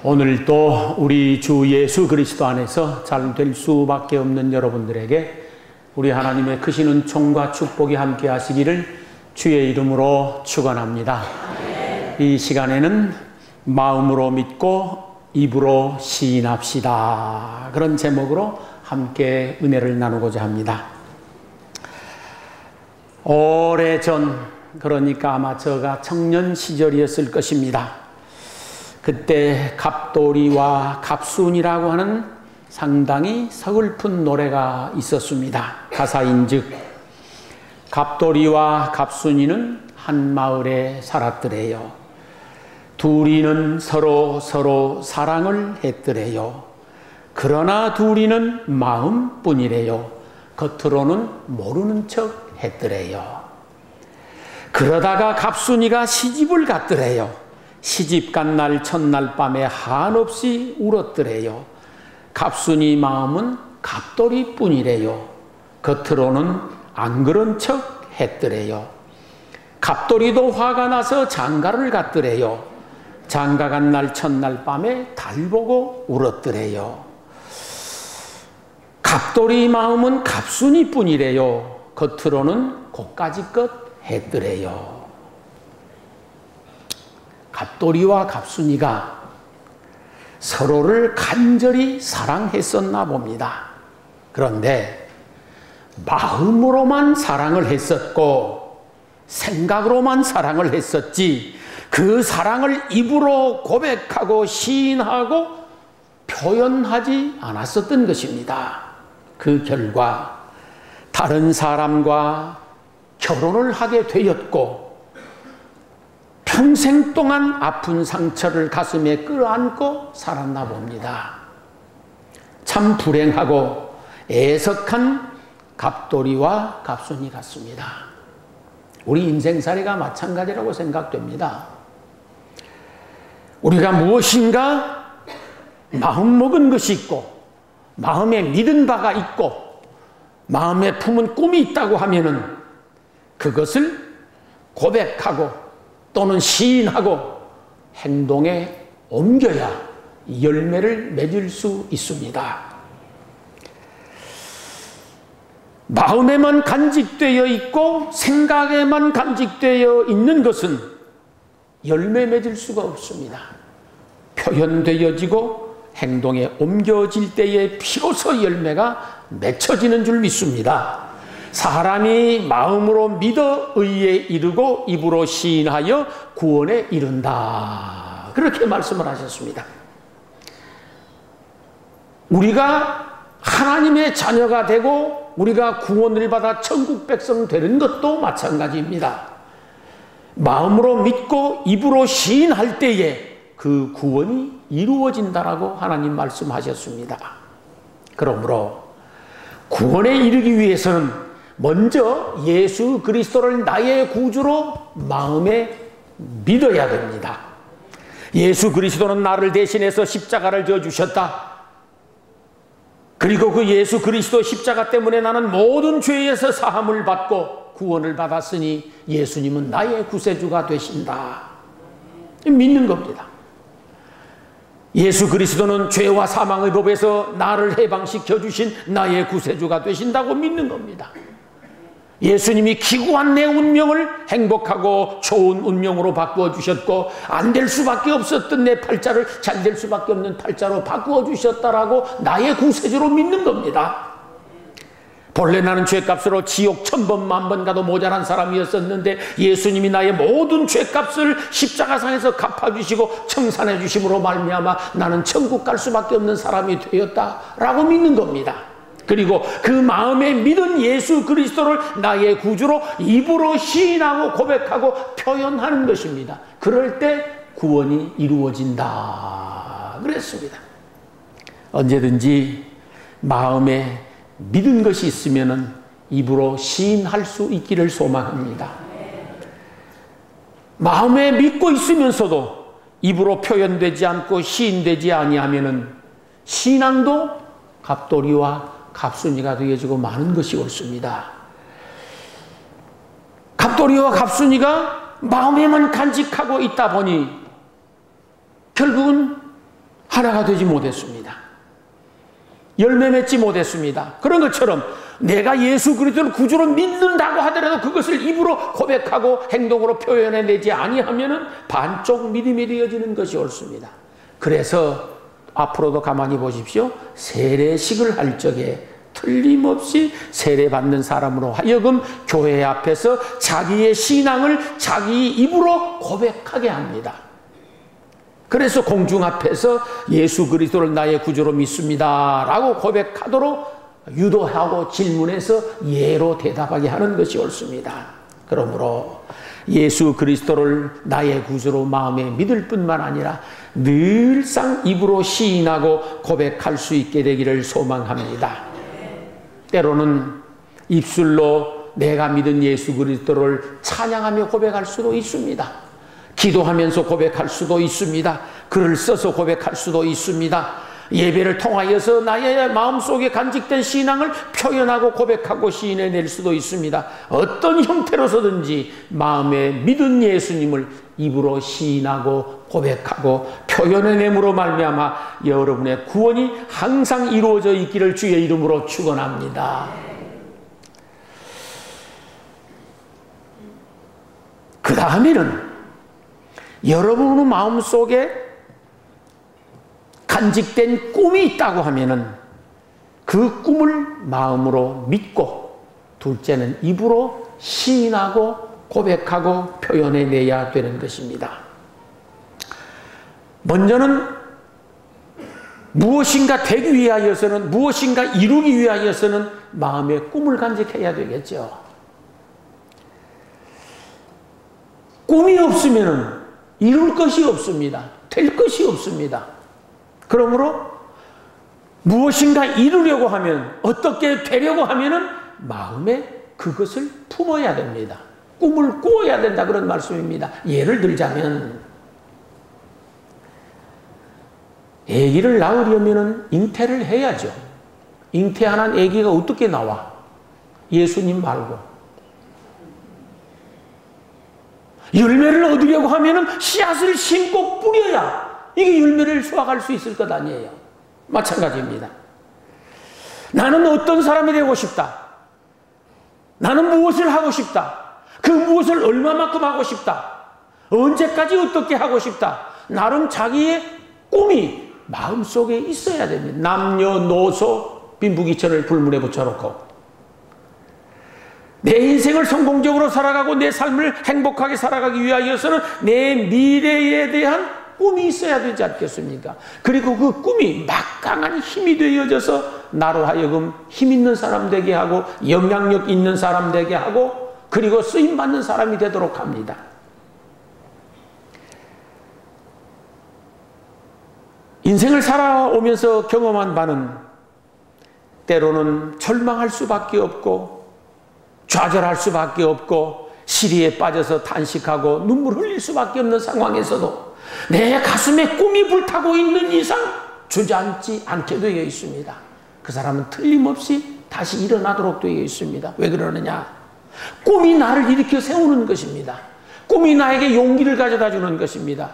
오늘도 우리 주 예수 그리스도 안에서 잘 될 수밖에 없는 여러분들에게 우리 하나님의 크신 은총과 축복이 함께 하시기를 주의 이름으로 축원합니다. 이 시간에는 마음으로 믿고 입으로 시인합시다. 그런 제목으로 함께 은혜를 나누고자 합니다. 오래전, 그러니까 아마 저가 청년 시절이었을 것입니다. 그때 갑돌이와 갑순이라고 하는 상당히 서글픈 노래가 있었습니다. 가사인즉 갑돌이와 갑순이는 한 마을에 살았더래요. 둘이는 서로 사랑을 했더래요. 그러나 둘이는 마음뿐이래요. 겉으로는 모르는 척 했더래요. 그러다가 갑순이가 시집을 갔더래요. 시집 간 날 첫날 밤에 한없이 울었더래요. 갑순이 마음은 갑돌이 뿐이래요. 겉으로는 안 그런 척 했더래요. 갑돌이도 화가 나서 장가를 갔더래요. 장가 간 날 첫날 밤에 달 보고 울었더래요. 갑돌이 마음은 갑순이 뿐이래요. 겉으로는 고까지껏 했더래요. 갑돌이와 갑순이가 서로를 간절히 사랑했었나 봅니다. 그런데 마음으로만 사랑을 했었고 생각으로만 사랑을 했었지 그 사랑을 입으로 고백하고 시인하고 표현하지 않았었던 것입니다. 그 결과 다른 사람과 결혼을 하게 되었고 평생 동안 아픈 상처를 가슴에 끌어안고 살았나 봅니다. 참 불행하고 애석한 갑돌이와 갑순이 같습니다. 우리 인생살이가 마찬가지라고 생각됩니다. 우리가 무엇인가 마음먹은 것이 있고 마음에 믿은 바가 있고 마음에 품은 꿈이 있다고 하면은 그것을 고백하고 또는 시인하고 행동에 옮겨야 열매를 맺을 수 있습니다. 마음에만 간직되어 있고 생각에만 간직되어 있는 것은 열매 맺을 수가 없습니다. 표현되어지고 행동에 옮겨질 때에 비로소 열매가 맺혀지는 줄 믿습니다. 사람이 마음으로 믿어 의에 이르고 입으로 시인하여 구원에 이른다. 그렇게 말씀을 하셨습니다. 우리가 하나님의 자녀가 되고 우리가 구원을 받아 천국 백성 되는 것도 마찬가지입니다. 마음으로 믿고 입으로 시인할 때에 그 구원이 이루어진다라고 하나님 말씀하셨습니다. 그러므로 구원에 이르기 위해서는 먼저 예수 그리스도를 나의 구주로 마음에 믿어야 됩니다. 예수 그리스도는 나를 대신해서 십자가를 져 주셨다. 그리고 그 예수 그리스도 십자가 때문에 나는 모든 죄에서 사함을 받고 구원을 받았으니 예수님은 나의 구세주가 되신다. 믿는 겁니다. 예수 그리스도는 죄와 사망의 법에서 나를 해방시켜 주신 나의 구세주가 되신다고 믿는 겁니다. 예수님이 기구한 내 운명을 행복하고 좋은 운명으로 바꾸어 주셨고 안 될 수밖에 없었던 내 팔자를 잘 될 수밖에 없는 팔자로 바꾸어 주셨다라고 나의 구세주로 믿는 겁니다. 본래 나는 죄값으로 지옥 1000번 만번 가도 모자란 사람이었었는데 예수님이 나의 모든 죄값을 십자가상에서 갚아주시고 청산해 주심으로 말미암아 나는 천국 갈 수밖에 없는 사람이 되었다라고 믿는 겁니다. 그리고 그 마음에 믿은 예수 그리스도를 나의 구주로 입으로 시인하고 고백하고 표현하는 것입니다. 그럴 때 구원이 이루어진다 그랬습니다. 언제든지 마음에 믿은 것이 있으면 입으로 시인할 수 있기를 소망합니다. 마음에 믿고 있으면서도 입으로 표현되지 않고 시인되지 아니하면은 신앙도 갑돌이와 갑순이가 되어지고 많은 것이 옳습니다. 갑돌이와 갑순이가 마음에만 간직하고 있다 보니 결국은 하나가 되지 못했습니다. 열매 맺지 못했습니다. 그런 것처럼 내가 예수 그리스도를 구주로 믿는다고 하더라도 그것을 입으로 고백하고 행동으로 표현해내지 아니하면은 반쪽 믿음이 되어지는 것이 옳습니다. 그래서 앞으로도 가만히 보십시오. 세례식을 할 적에 틀림없이 세례받는 사람으로 하여금 교회 앞에서 자기의 신앙을 자기 입으로 고백하게 합니다. 그래서 공중 앞에서 예수 그리스도를 나의 구주로 믿습니다 라고 고백하도록 유도하고 질문해서 예로 대답하게 하는 것이 옳습니다. 그러므로 예수 그리스도를 나의 구주로 마음에 믿을 뿐만 아니라 늘상 입으로 시인하고 고백할 수 있게 되기를 소망합니다. 때로는 입술로 내가 믿은 예수 그리스도를 찬양하며 고백할 수도 있습니다. 기도하면서 고백할 수도 있습니다. 글을 써서 고백할 수도 있습니다. 예배를 통하여서 나의 마음속에 간직된 신앙을 표현하고 고백하고 시인해낼 수도 있습니다. 어떤 형태로서든지 마음에 믿은 예수님을 입으로 시인하고 고백하고 표현해냄으로 말미암아 여러분의 구원이 항상 이루어져 있기를 주의 이름으로 축원합니다. 그 다음에는 여러분의 마음속에 간직된 꿈이 있다고 하면은 그 꿈을 마음으로 믿고 둘째는 입으로 시인하고 고백하고 표현해내야 되는 것입니다. 먼저는 무엇인가 되기 위하여서는 무엇인가 이루기 위하여서는 마음의 꿈을 간직해야 되겠죠. 꿈이 없으면은 이룰 것이 없습니다. 될 것이 없습니다. 그러므로 무엇인가 이루려고 하면 어떻게 되려고 하면은 마음에 그것을 품어야 됩니다. 꿈을 꾸어야 된다 그런 말씀입니다. 예를 들자면 아기를 낳으려면은 잉태를 해야죠. 잉태 안 한 아기가 어떻게 나와? 예수님 말고. 열매를 얻으려고 하면은 씨앗을 심고 뿌려야 이게 열매를 수확할 수 있을 것 아니에요. 마찬가지입니다. 나는 어떤 사람이 되고 싶다. 나는 무엇을 하고 싶다. 그 무엇을 얼마만큼 하고 싶다. 언제까지 어떻게 하고 싶다. 나름 자기의 꿈이 마음속에 있어야 됩니다. 남녀노소 빈부귀천을 불문에 붙여놓고 내 인생을 성공적으로 살아가고 내 삶을 행복하게 살아가기 위하여서는 내 미래에 대한 꿈이 있어야 되지 않겠습니까? 그리고 그 꿈이 막강한 힘이 되어져서 나로 하여금 힘 있는 사람 되게 하고 영향력 있는 사람 되게 하고 그리고 쓰임받는 사람이 되도록 합니다. 인생을 살아오면서 경험한 바는 때로는 절망할 수밖에 없고 좌절할 수밖에 없고 시리에 빠져서 탄식하고 눈물 흘릴 수밖에 없는 상황에서도 내 가슴에 꿈이 불타고 있는 이상 주저앉지 않게 되어 있습니다. 그 사람은 틀림없이 다시 일어나도록 되어 있습니다. 왜 그러느냐? 꿈이 나를 일으켜 세우는 것입니다. 꿈이 나에게 용기를 가져다 주는 것입니다.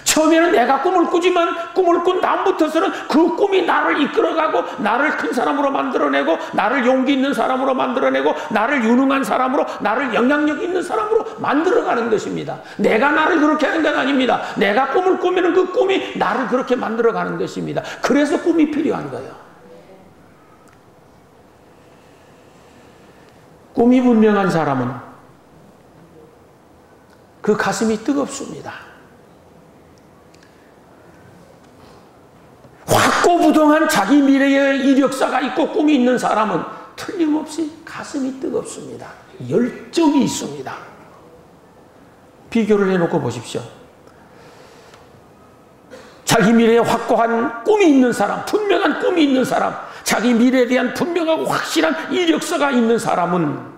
처음에는 내가 꿈을 꾸지만 꿈을 꾼 다음부터서는 그 꿈이 나를 이끌어가고 나를 큰 사람으로 만들어내고 나를 용기 있는 사람으로 만들어내고 나를 유능한 사람으로 나를 영향력 있는 사람으로 만들어가는 것입니다. 내가 나를 그렇게 하는 건 아닙니다. 내가 꿈을 꾸면 그 꿈이 나를 그렇게 만들어가는 것입니다. 그래서 꿈이 필요한 거예요. 꿈이 분명한 사람은 그 가슴이 뜨겁습니다. 확고부동한 자기 미래의 이력서가 있고 꿈이 있는 사람은 틀림없이 가슴이 뜨겁습니다. 열정이 있습니다. 비교를 해놓고 보십시오. 자기 미래에 확고한 꿈이 있는 사람, 분명한 꿈이 있는 사람, 자기 미래에 대한 분명하고 확실한 이력서가 있는 사람은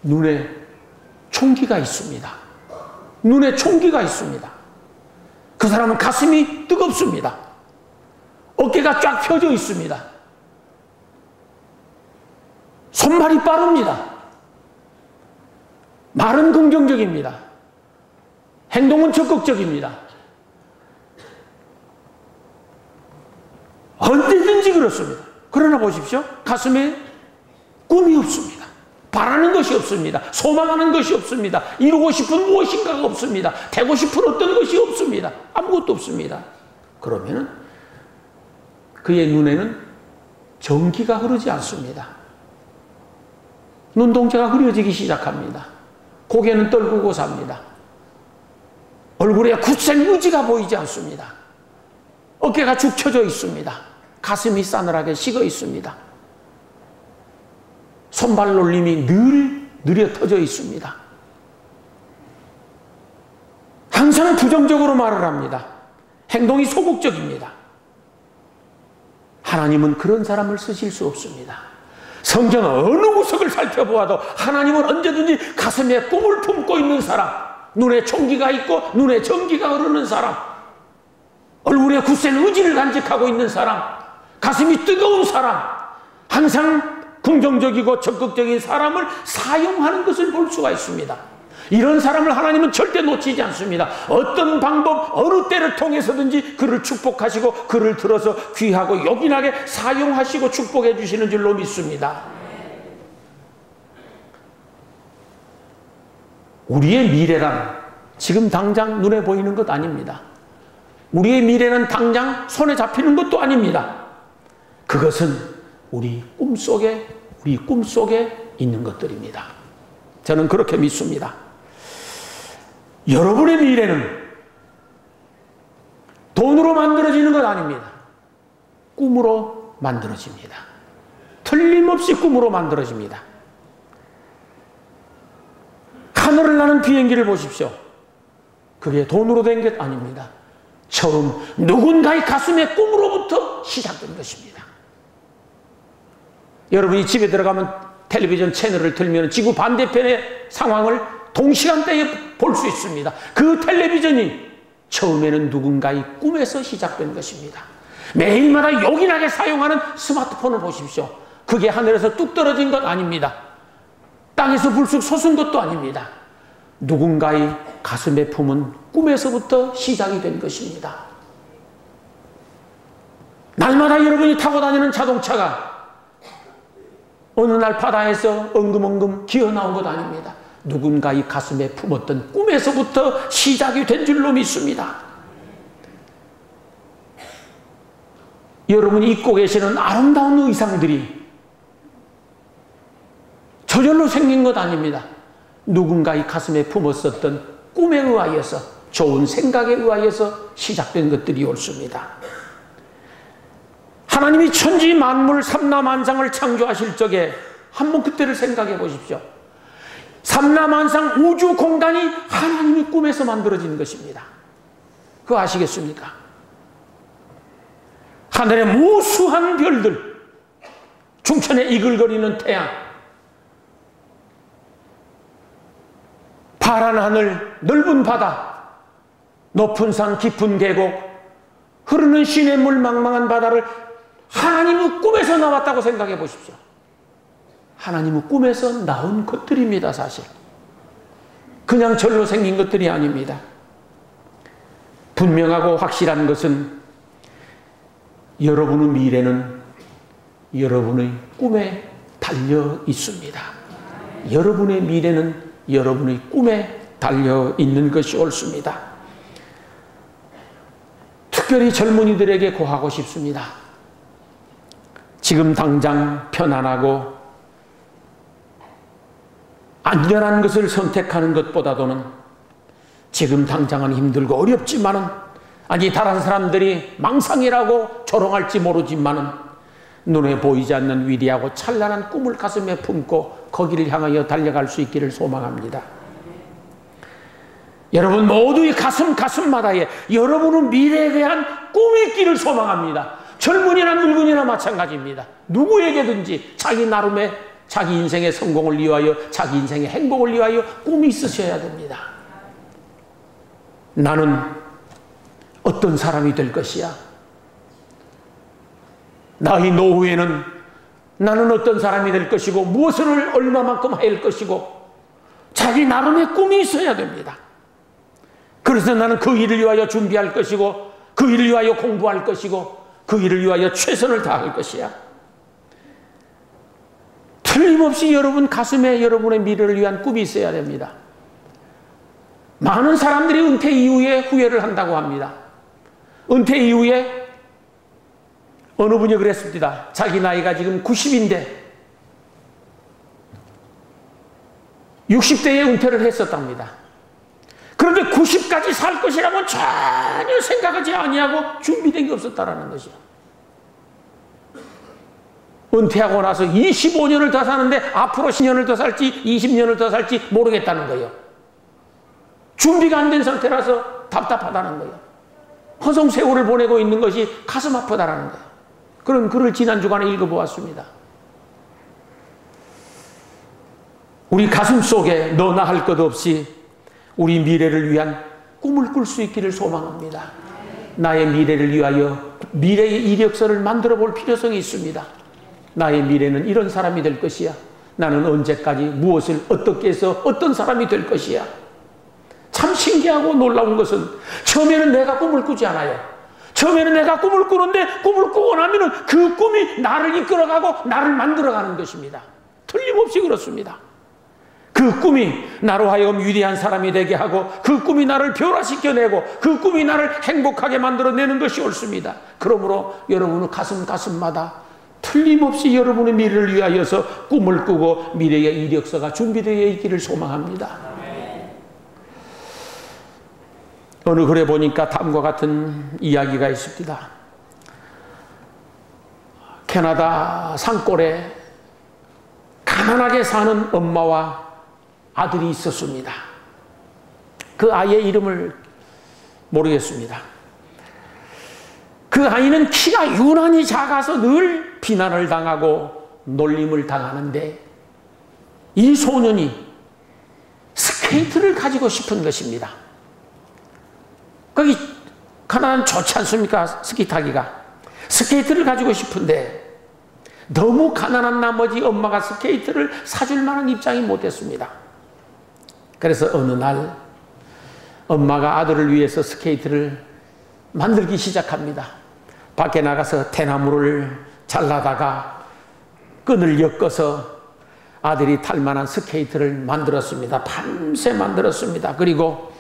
눈에 총기가 있습니다. 눈에 총기가 있습니다. 그 사람은 가슴이 뜨겁습니다. 어깨가 쫙 펴져 있습니다. 손발이 빠릅니다. 말은 긍정적입니다. 행동은 적극적입니다. 언제든지 그렇습니다. 그러나 보십시오. 가슴에 꿈이 없습니다. 바라는 것이 없습니다. 소망하는 것이 없습니다. 이루고 싶은 무엇인가가 없습니다. 되고 싶은 어떤 것이 없습니다. 아무것도 없습니다. 그러면 그의 눈에는 전기가 흐르지 않습니다. 눈동자가 흐려지기 시작합니다. 고개는 떨구고 삽니다. 얼굴에 굳센 의지가 보이지 않습니다. 어깨가 축 처져 있습니다. 가슴이 싸늘하게 식어 있습니다. 손발 놀림이 늘 느려 터져 있습니다. 항상 부정적으로 말을 합니다. 행동이 소극적입니다. 하나님은 그런 사람을 쓰실 수 없습니다. 성경 어느 구석을 살펴보아도 하나님은 언제든지 가슴에 꿈을 품고 있는 사람, 눈에 총기가 있고 눈에 전기가 흐르는 사람, 얼굴에 굳센 의지를 간직하고 있는 사람, 가슴이 뜨거운 사람, 항상 긍정적이고 적극적인 사람을 사용하는 것을 볼 수가 있습니다. 이런 사람을 하나님은 절대 놓치지 않습니다. 어떤 방법, 어느 때를 통해서든지 그를 축복하시고 그를 들어서 귀하고 요긴하게 사용하시고 축복해 주시는 줄로 믿습니다. 우리의 미래란 지금 당장 눈에 보이는 것 아닙니다. 우리의 미래는 당장 손에 잡히는 것도 아닙니다. 그것은 우리 꿈속에 있는 것들입니다. 저는 그렇게 믿습니다. 여러분의 미래는 돈으로 만들어지는 것 아닙니다. 꿈으로 만들어집니다. 틀림없이 꿈으로 만들어집니다. 하늘을 나는 비행기를 보십시오. 그게 돈으로 된 것 아닙니다. 처음 누군가의 가슴에 꿈으로부터 시작된 것입니다. 여러분이 집에 들어가면 텔레비전 채널을 틀면 지구 반대편의 상황을 동시간대에 볼 수 있습니다. 그 텔레비전이 처음에는 누군가의 꿈에서 시작된 것입니다. 매일마다 요긴하게 사용하는 스마트폰을 보십시오. 그게 하늘에서 뚝 떨어진 것 아닙니다. 땅에서 불쑥 솟은 것도 아닙니다. 누군가의 가슴에 품은 꿈에서부터 시작이 된 것입니다. 날마다 여러분이 타고 다니는 자동차가 어느 날 바다에서 엉금엉금 기어나온 것 아닙니다. 누군가의 가슴에 품었던 꿈에서부터 시작이 된 줄로 믿습니다. 여러분이 입고 계시는 아름다운 의상들이 저절로 생긴 것 아닙니다. 누군가의 가슴에 품었었던 꿈에 의하여서, 좋은 생각에 의하여서 시작된 것들이 옳습니다. 하나님이 천지 만물 삼라만상을 창조하실 적에 한번 그때를 생각해 보십시오. 삼라만상 우주 공간이 하나님이 꿈에서 만들어진 것입니다. 그거 아시겠습니까? 하늘의 무수한 별들, 중천에 이글거리는 태양, 파란 하늘, 넓은 바다, 높은 산, 깊은 계곡, 흐르는 시냇물 망망한 바다를 하나님의 꿈에서 나왔다고 생각해 보십시오. 하나님의 꿈에서 나온 것들입니다. 사실 그냥 절로 생긴 것들이 아닙니다. 분명하고 확실한 것은 여러분의 미래는 여러분의 꿈에 달려 있습니다. 여러분의 미래는 여러분의 꿈에 달려 있는 것이 옳습니다. 특별히 젊은이들에게 고하고 싶습니다. 지금 당장 편안하고 안전한 것을 선택하는 것보다도는 지금 당장은 힘들고 어렵지만은, 아니 다른 사람들이 망상이라고 조롱할지 모르지만은 눈에 보이지 않는 위대하고 찬란한 꿈을 가슴에 품고 거기를 향하여 달려갈 수 있기를 소망합니다. 여러분 모두의 가슴마다에 여러분의 미래에 대한 꿈이 있기를 소망합니다. 젊은이나 늙은이나 마찬가지입니다. 누구에게든지 자기 나름의 자기 인생의 성공을 위하여, 자기 인생의 행복을 위하여 꿈이 있으셔야 됩니다. 나는 어떤 사람이 될 것이야? 나의 노후에는 나는 어떤 사람이 될 것이고 무엇을 얼마만큼 할 것이고, 자기 나름의 꿈이 있어야 됩니다. 그래서 나는 그 일을 위하여 준비할 것이고 그 일을 위하여 공부할 것이고 그 일을 위하여 최선을 다할 것이야. 틀림없이 여러분 가슴에 여러분의 미래를 위한 꿈이 있어야 됩니다. 많은 사람들이 은퇴 이후에 후회를 한다고 합니다. 은퇴 이후에 어느 분이 그랬습니다. 자기 나이가 지금 90인데 60대에 은퇴를 했었답니다. 그런데 90까지 살 것이라고 전혀 생각하지 아니하고 준비된 게 없었다라는 것이요. 은퇴하고 나서 25년을 더 사는데 앞으로 10년을 더 살지 20년을 더 살지 모르겠다는 거예요. 준비가 안 된 상태라서 답답하다는 거예요. 허송 세월을 보내고 있는 것이 가슴 아프다라는 거예요. 그런 글을 지난 주간에 읽어보았습니다. 우리 가슴 속에 너나 할 것 없이 우리 미래를 위한 꿈을 꿀 수 있기를 소망합니다. 나의 미래를 위하여 미래의 이력서를 만들어 볼 필요성이 있습니다. 나의 미래는 이런 사람이 될 것이야. 나는 언제까지 무엇을 어떻게 해서 어떤 사람이 될 것이야. 참 신기하고 놀라운 것은 처음에는 내가 꿈을 꾸지 않아요. 처음에는 내가 꿈을 꾸는데 꿈을 꾸고 나면은 그 꿈이 나를 이끌어가고 나를 만들어가는 것입니다. 틀림없이 그렇습니다. 그 꿈이 나로 하여금 위대한 사람이 되게 하고 그 꿈이 나를 변화시켜내고 그 꿈이 나를 행복하게 만들어내는 것이 옳습니다. 그러므로 여러분은 가슴마다 틀림없이 여러분의 미래를 위하여서 꿈을 꾸고 미래의 이력서가 준비되어 있기를 소망합니다. 어느 글에 보니까 다음과 같은 이야기가 있습니다. 캐나다 산골에 가난하게 사는 엄마와 아들이 있었습니다. 그 아이의 이름을 모르겠습니다. 그 아이는 키가 유난히 작아서 늘 비난을 당하고 놀림을 당하는데 이 소년이 스케이트를 가지고 싶은 것입니다. 거기 가난은 좋지 않습니까? 스키 타기가. 스케이트를 가지고 싶은데 너무 가난한 나머지 엄마가 스케이트를 사줄 만한 입장이 못 됐습니다. 그래서 어느 날 엄마가 아들을 위해서 스케이트를 만들기 시작합니다. 밖에 나가서 대나무를 잘라다가 끈을 엮어서 아들이 탈 만한 스케이트를 만들었습니다. 밤새 만들었습니다. 그리고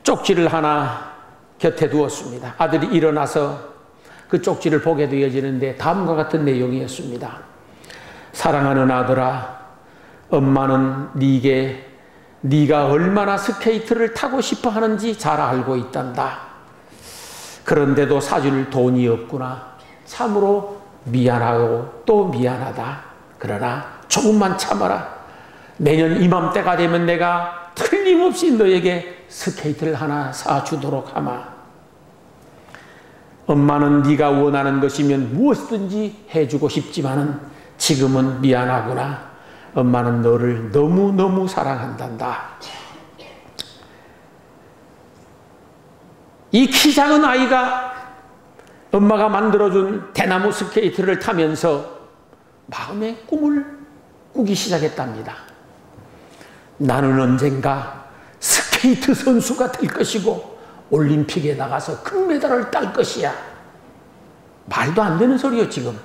쪽지를 하나 곁에 두었습니다. 아들이 일어나서 그 쪽지를 보게 되어지는데 다음과 같은 내용이었습니다. 사랑하는 아들아, 엄마는 네가 얼마나 스케이트를 타고 싶어 하는지 잘 알고 있단다. 그런데도 사줄 돈이 없구나. 참으로 미안하고 또 미안하다. 그러나 조금만 참아라. 내년 이맘때가 되면 내가 틀림없이 너에게 스케이트를 하나 사주도록 하마. 엄마는 네가 원하는 것이면 무엇이든지 해주고 싶지만은 지금은 미안하구나. 엄마는 너를 너무너무 사랑한단다. 이 키 작은 아이가 엄마가 만들어준 대나무 스케이트를 타면서 마음의 꿈을 꾸기 시작했답니다. 나는 언젠가 스케이트 선수가 될 것이고 올림픽에 나가서 금메달을 딸 것이야. 말도 안 되는 소리요. 지금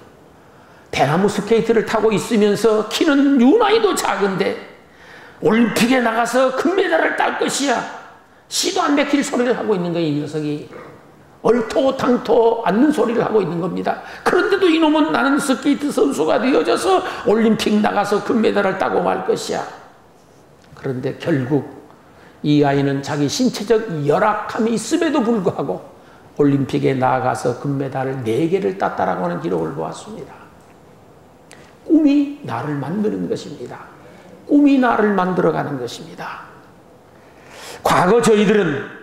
대나무 스케이트를 타고 있으면서 키는 유난히도 작은데 올림픽에 나가서 금메달을 딸 것이야. 씨도 안 맥힐 소리를 하고 있는 거예요. 이 녀석이 얼토당토 않는 소리를 하고 있는 겁니다. 그런데도 이놈은 나는 스케이트 선수가 되어져서 올림픽 나가서 금메달을 따고 말 것이야. 그런데 결국 이 아이는 자기 신체적 열악함이 있음에도 불구하고 올림픽에 나아가서 금메달을 4개를 땄다라고 하는 기록을 보았습니다. 꿈이 나를 만드는 것입니다. 꿈이 나를 만들어가는 것입니다. 과거 저희들은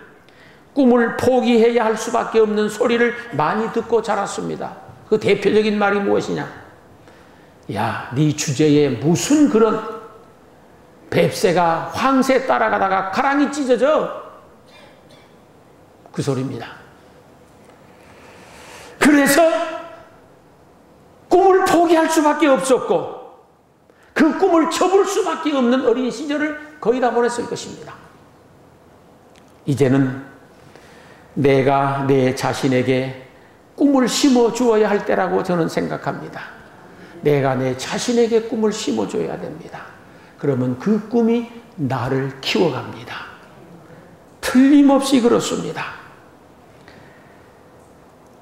꿈을 포기해야 할 수밖에 없는 소리를 많이 듣고 자랐습니다. 그 대표적인 말이 무엇이냐? 야, 네 주제에 무슨 그런 뱁새가 황새 따라가다가 가랑이 찢어져. 그 소리입니다. 그래서 꿈을 포기할 수밖에 없었고 그 꿈을 접을 수밖에 없는 어린 시절을 거의 다 보냈을 것입니다. 이제는 내가 내 자신에게 꿈을 심어 주어야 할 때라고 저는 생각합니다. 내가 내 자신에게 꿈을 심어 줘야 됩니다. 그러면 그 꿈이 나를 키워갑니다. 틀림없이 그렇습니다.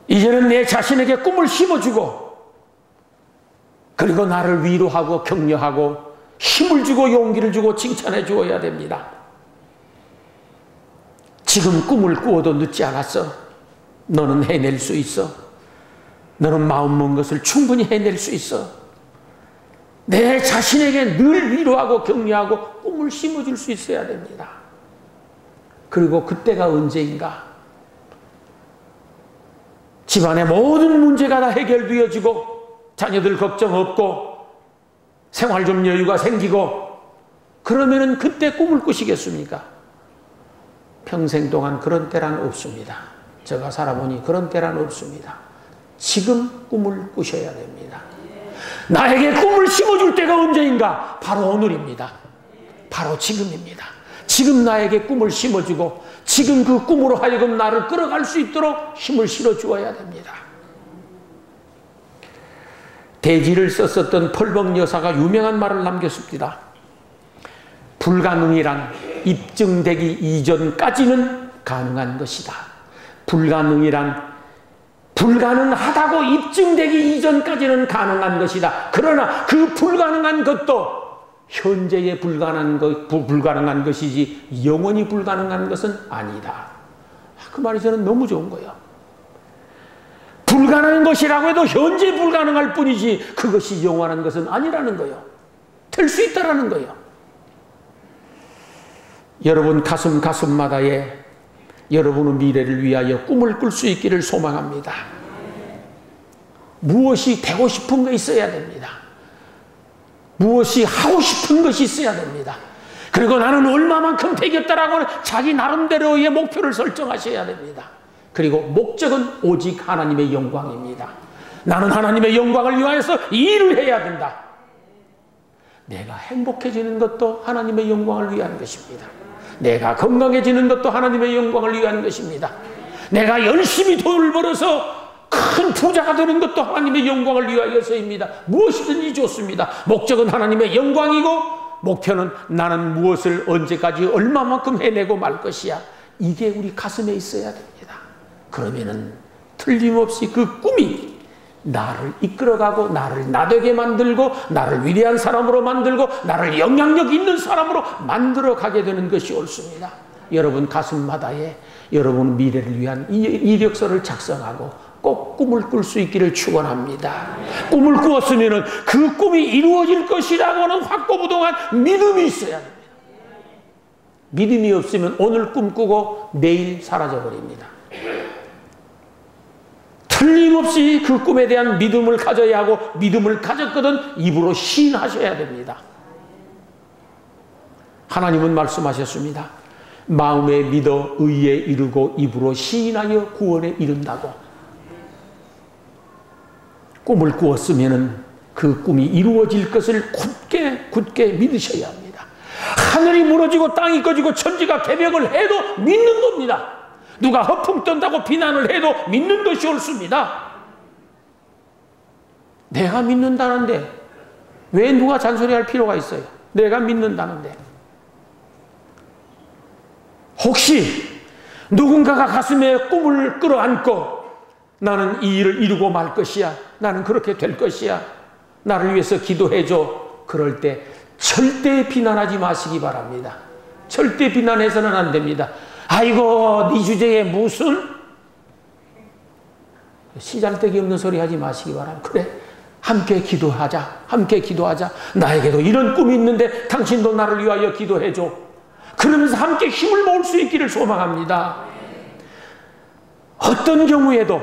이제는 내 자신에게 꿈을 심어주고, 그리고 나를 위로하고 격려하고 힘을 주고 용기를 주고 칭찬해 주어야 됩니다. 지금 꿈을 꾸어도 늦지 않았어. 너는 해낼 수 있어. 너는 마음먹은 것을 충분히 해낼 수 있어. 내 자신에게 늘 위로하고 격려하고 꿈을 심어줄 수 있어야 됩니다. 그리고 그때가 언제인가? 집안의 모든 문제가 다 해결되어지고 자녀들 걱정 없고 생활 좀 여유가 생기고, 그러면은 그때 꿈을 꾸시겠습니까? 평생 동안 그런 때란 없습니다. 제가 살아보니 그런 때란 없습니다. 지금 꿈을 꾸셔야 됩니다. 나에게 꿈을 심어줄 때가 언제인가? 바로 오늘입니다. 바로 지금입니다. 지금 나에게 꿈을 심어주고 지금 그 꿈으로 하여금 나를 끌어갈 수 있도록 힘을 실어 주어야 됩니다. 대지를 썼었던 펄벅 여사가 유명한 말을 남겼습니다. 불가능이란 입증되기 이전까지는 가능한 것이다. 불가능하다고 입증되기 이전까지는 가능한 것이다. 그러나 그 불가능한 것도 현재의 불가능한 것이지 영원히 불가능한 것은 아니다. 그 말이 저는 너무 좋은 거예요. 불가능한 것이라고 해도 현재 불가능할 뿐이지 그것이 영원한 것은 아니라는 거예요. 될 수 있다라는 거예요. 여러분 가슴마다에 여러분의 미래를 위하여 꿈을 꿀 수 있기를 소망합니다. 무엇이 되고 싶은 거 있어야 됩니다. 무엇이 하고 싶은 것이 있어야 됩니다. 그리고 나는 얼마만큼 되겠다라고 자기 나름대로의 목표를 설정하셔야 됩니다. 그리고 목적은 오직 하나님의 영광입니다. 나는 하나님의 영광을 위하여서 일을 해야 된다. 내가 행복해지는 것도 하나님의 영광을 위한 것입니다. 내가 건강해지는 것도 하나님의 영광을 위한 것입니다. 내가 열심히 돈을 벌어서 큰 부자가 되는 것도 하나님의 영광을 위하여서입니다. 무엇이든지 좋습니다. 목적은 하나님의 영광이고 목표는 나는 무엇을 언제까지 얼마만큼 해내고 말 것이야. 이게 우리 가슴에 있어야 됩니다. 그러면은 틀림없이 그 꿈이 나를 이끌어가고 나를 나되게 만들고 나를 위대한 사람으로 만들고 나를 영향력 있는 사람으로 만들어가게 되는 것이 옳습니다. 여러분 가슴마다에 여러분 미래를 위한 이력서를 작성하고 꼭 꿈을 꿀 수 있기를 축원합니다. 꿈을 꾸었으면 그 꿈이 이루어질 것이라고는 확고부동한 믿음이 있어야 됩니다. 믿음이 없으면 오늘 꿈꾸고 내일 사라져버립니다. 틀림없이 그 꿈에 대한 믿음을 가져야 하고 믿음을 가졌거든 입으로 시인하셔야 됩니다. 하나님은 말씀하셨습니다. 마음에 믿어 의에 이르고 입으로 시인하여 구원에 이른다고. 꿈을 꾸었으면 그 꿈이 이루어질 것을 굳게 믿으셔야 합니다. 하늘이 무너지고 땅이 꺼지고 천지가 개벽을 해도 믿는 겁니다. 누가 허풍 떤다고 비난을 해도 믿는 것이 옳습니다. 내가 믿는다는데 왜 누가 잔소리할 필요가 있어요? 내가 믿는다는데. 혹시 누군가가 가슴에 꿈을 끌어안고 나는 이 일을 이루고 말 것이야. 나는 그렇게 될 것이야. 나를 위해서 기도해줘. 그럴 때 절대 비난하지 마시기 바랍니다. 절대 비난해서는 안 됩니다. 아이고 네 주제에 무슨 시잘데기 없는 소리 하지 마시기 바랍니다. 그래 함께 기도하자. 나에게도 이런 꿈이 있는데 당신도 나를 위하여 기도해줘. 그러면서 함께 힘을 모을 수 있기를 소망합니다. 어떤 경우에도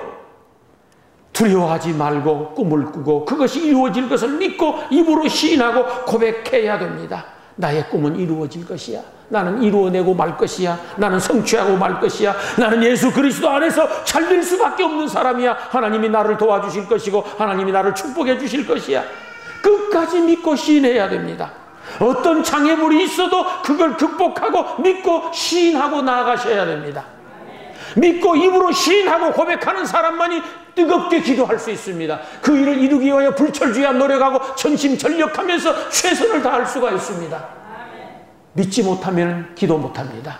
두려워하지 말고 꿈을 꾸고 그것이 이루어질 것을 믿고 입으로 시인하고 고백해야 됩니다. 나의 꿈은 이루어질 것이야. 나는 이루어내고 말 것이야. 나는 성취하고 말 것이야. 나는 예수 그리스도 안에서 잘 될 수밖에 없는 사람이야. 하나님이 나를 도와주실 것이고 하나님이 나를 축복해 주실 것이야. 끝까지 믿고 시인해야 됩니다. 어떤 장애물이 있어도 그걸 극복하고 믿고 시인하고 나아가셔야 됩니다. 믿고 입으로 시인하고 고백하는 사람만이 뜨겁게 기도할 수 있습니다. 그 일을 이루기 위하여 불철주야 노력하고 전심전력하면서 최선을 다할 수가 있습니다. 믿지 못하면 기도 못합니다.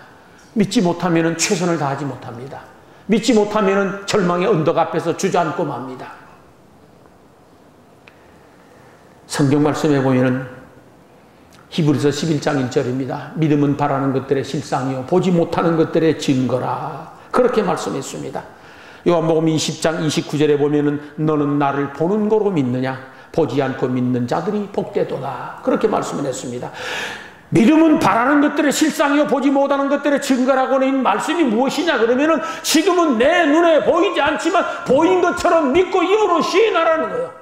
믿지 못하면 최선을 다하지 못합니다. 믿지 못하면 절망의 언덕 앞에서 주저앉고 맙니다. 성경 말씀에 보면은 히브리서 11장 1절입니다. 믿음은 바라는 것들의 실상이요 보지 못하는 것들의 증거라. 그렇게 말씀했습니다. 요한복음 20장 29절에 보면은 너는 나를 보는 거로 믿느냐 보지 않고 믿는 자들이 복되도다. 그렇게 말씀을 했습니다. 믿음은 바라는 것들의 실상이요 보지 못하는 것들의 증거라고 하는 말씀이 무엇이냐 그러면은 지금은 내 눈에 보이지 않지만 보인 것처럼 믿고 입으로 시인하라는 거예요.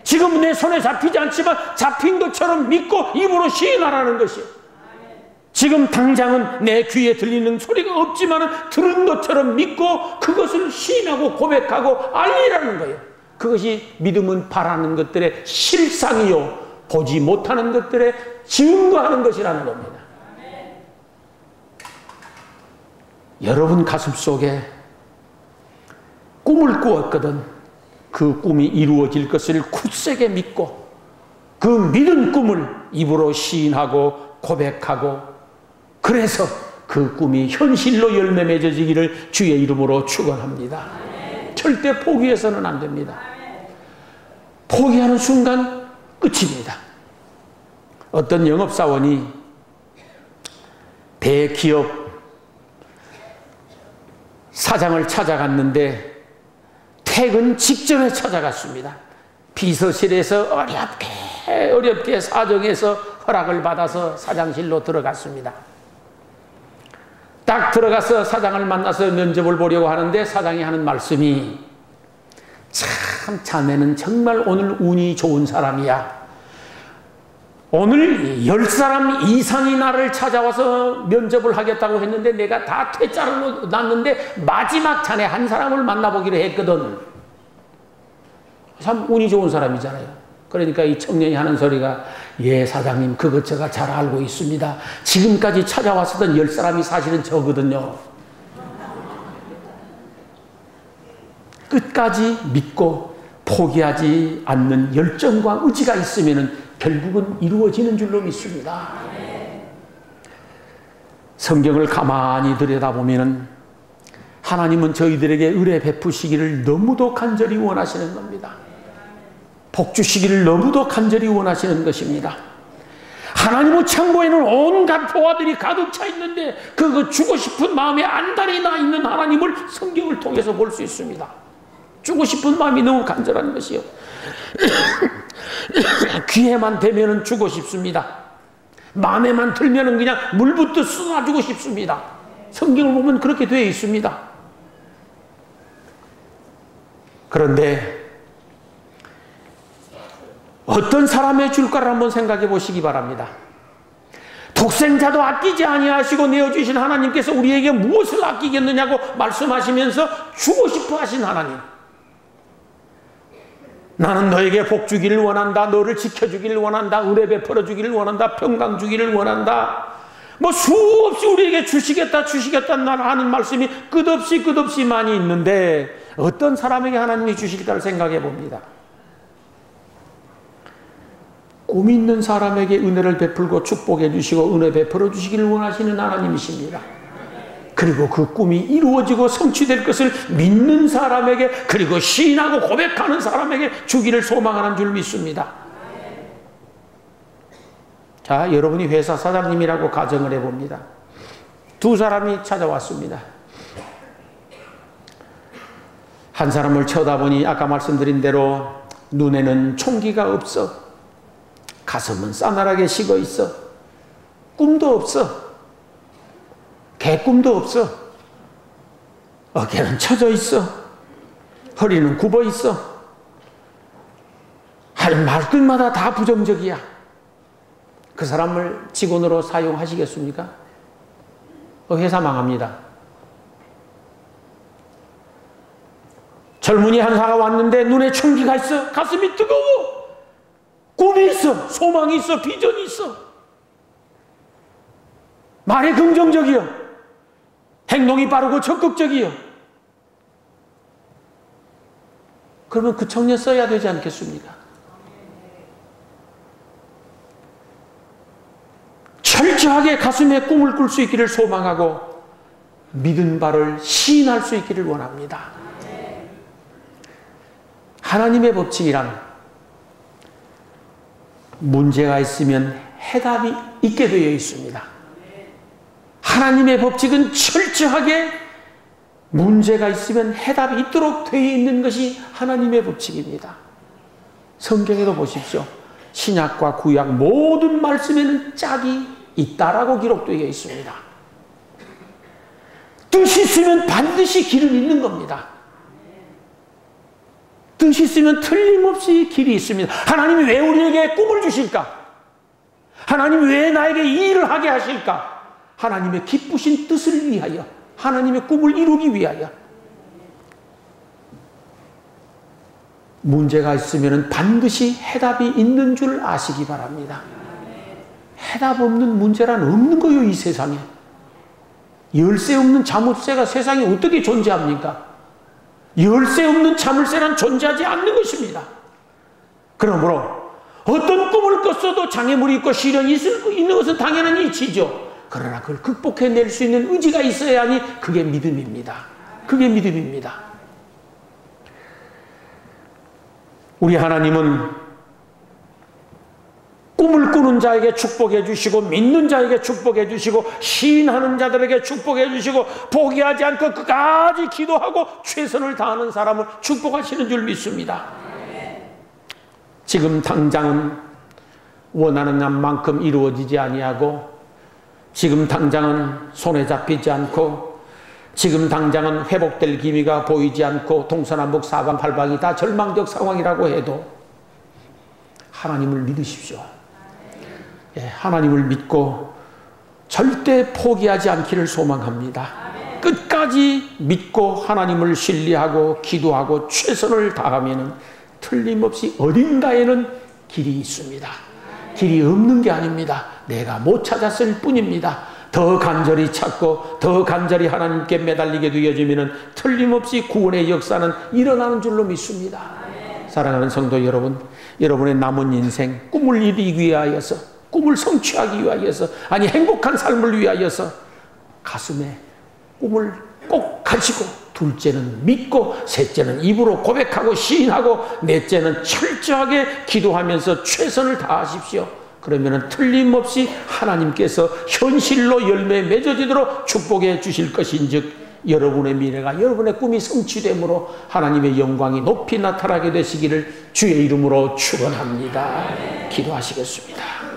지금 내 손에 잡히지 않지만 잡힌 것처럼 믿고 입으로 시인하라는 것이에요. 지금 당장은 내 귀에 들리는 소리가 없지만 들은 것처럼 믿고 그것을 시인하고 고백하고 알리라는 거예요. 그것이 믿음은 바라는 것들의 실상이요 보지 못하는 것들의 증거하는 것이라는 겁니다. 여러분 가슴 속에 꿈을 꾸었거든 그 꿈이 이루어질 것을 굳세게 믿고 그 믿은 꿈을 입으로 시인하고 고백하고 그래서 그 꿈이 현실로 열매 맺어지기를 주의 이름으로 축원합니다. 절대 포기해서는 안 됩니다. 포기하는 순간 끝입니다. 어떤 영업사원이 대기업 사장을 찾아갔는데 퇴근 직전에 찾아갔습니다. 비서실에서 어렵게 사정해서 허락을 받아서 사장실로 들어갔습니다. 딱 들어가서 사장을 만나서 면접을 보려고 하는데 사장이 하는 말씀이 참 자네는 정말 오늘 운이 좋은 사람이야. 오늘 10사람 이상이 나를 찾아와서 면접을 하겠다고 했는데 내가 다 퇴짜를 놨는데 마지막 자네 한 사람을 만나보기로 했거든. 참 운이 좋은 사람이잖아요. 그러니까 이 청년이 하는 소리가 예 사장님 그것 제가 잘 알고 있습니다. 지금까지 찾아왔었던 10사람이 사실은 저거든요. 끝까지 믿고 포기하지 않는 열정과 의지가 있으면 결국은 이루어지는 줄로 믿습니다. 성경을 가만히 들여다보면 하나님은 저희들에게 은혜 베푸시기를 너무도 간절히 원하시는 겁니다. 복 주시기를 너무도 간절히 원하시는 것입니다. 하나님의 창고에는 온갖 보화들이 가득 차 있는데 그 주고 싶은 마음에 안달이 나 있는 하나님을 성경을 통해서 볼 수 있습니다. 주고 싶은 마음이 너무 간절한 것이요. 귀에만 대면은 주고 싶습니다. 마음에만 들면은 그냥 물붓듯 쏟아주고 싶습니다. 성경을 보면 그렇게 되어 있습니다. 그런데 어떤 사람의 줄까를 한번 생각해 보시기 바랍니다. 독생자도 아끼지 아니하시고 내어주신 하나님께서 우리에게 무엇을 아끼겠느냐고 말씀하시면서 주고 싶어 하신 하나님. 나는 너에게 복 주기를 원한다. 너를 지켜주기를 원한다. 은혜 베풀어 주기를 원한다. 평강 주기를 원한다. 뭐 수없이 우리에게 주시겠다 하는 말씀이 끝없이 많이 있는데 어떤 사람에게 하나님이 주실까를 생각해 봅니다. 꿈 있는 사람에게 은혜를 베풀고 축복해 주시고 은혜 베풀어 주시기를 원하시는 하나님이십니다. 그리고 그 꿈이 이루어지고 성취될 것을 믿는 사람에게 그리고 시인하고 고백하는 사람에게 주기를 소망하는 줄 믿습니다. 자, 여러분이 회사 사장님이라고 가정을 해봅니다. 두 사람이 찾아왔습니다. 한 사람을 쳐다보니 아까 말씀드린 대로 눈에는 총기가 없어. 가슴은 싸늘하게 식어 있어. 꿈도 없어. 개꿈도 없어. 어깨는 처져 있어. 허리는 굽어 있어. 할 말끝마다 다 부정적이야. 그 사람을 직원으로 사용하시겠습니까? 회사 망합니다. 젊은이 한사가 왔는데 눈에 총기가 있어. 가슴이 뜨거워. 꿈이 있어. 소망이 있어. 비전이 있어. 말이 긍정적이요. 행동이 빠르고 적극적이요. 그러면 그 청년 써야 되지 않겠습니까? 철저하게 가슴에 꿈을 꿀 수 있기를 소망하고 믿은 바를 시인할 수 있기를 원합니다. 하나님의 법칙이란 문제가 있으면 해답이 있게 되어 있습니다. 하나님의 법칙은 철저하게 문제가 있으면 해답이 있도록 되어 있는 것이 하나님의 법칙입니다. 성경에도 보십시오. 신약과 구약 모든 말씀에는 짝이 있다라고 기록되어 있습니다. 뜻이 있으면 반드시 길은 있는 겁니다. 뜻이 있으면 틀림없이 길이 있습니다. 하나님이 왜 우리에게 꿈을 주실까? 하나님이 왜 나에게 이 일을 하게 하실까? 하나님의 기쁘신 뜻을 위하여, 하나님의 꿈을 이루기 위하여. 문제가 있으면 반드시 해답이 있는 줄 아시기 바랍니다. 해답 없는 문제란 없는 거예요, 이 세상에. 열쇠 없는 자물쇠가 세상에 어떻게 존재합니까? 열쇠 없는 자물쇠란 존재하지 않는 것입니다. 그러므로 어떤 꿈을 꿨어도 장애물이 있고 시련이 있는 것은 당연한 이치죠. 그러나 그걸 극복해낼 수 있는 의지가 있어야 하니 그게 믿음입니다. 그게 믿음입니다. 우리 하나님은 꿈을 꾸는 자에게 축복해 주시고 믿는 자에게 축복해 주시고 시인하는 자들에게 축복해 주시고 포기하지 않고 끝까지 기도하고 최선을 다하는 사람을 축복하시는 줄 믿습니다. 지금 당장은 원하는 만큼 이루어지지 아니하고 지금 당장은 손에 잡히지 않고 지금 당장은 회복될 기미가 보이지 않고 동서남북 사방팔방이 다 절망적 상황이라고 해도 하나님을 믿으십시오. 하나님을 믿고 절대 포기하지 않기를 소망합니다. 끝까지 믿고 하나님을 신뢰하고 기도하고 최선을 다하면 틀림없이 어딘가에는 길이 있습니다. 길이 없는 게 아닙니다. 내가 못 찾았을 뿐입니다. 더 간절히 찾고 더 간절히 하나님께 매달리게 되어지면 틀림없이 구원의 역사는 일어나는 줄로 믿습니다. 사랑하는 성도 여러분, 여러분의 남은 인생 꿈을 이루기 위하여서, 꿈을 성취하기 위하여서, 아니 행복한 삶을 위하여서 가슴에 꿈을 꼭 가지고 둘째는 믿고 셋째는 입으로 고백하고 시인하고 넷째는 철저하게 기도하면서 최선을 다하십시오. 그러면 틀림없이 하나님께서 현실로 열매 맺어지도록 축복해 주실 것인즉 여러분의 미래가, 여러분의 꿈이 성취됨으로 하나님의 영광이 높이 나타나게 되시기를 주의 이름으로 축원합니다. 기도하시겠습니다.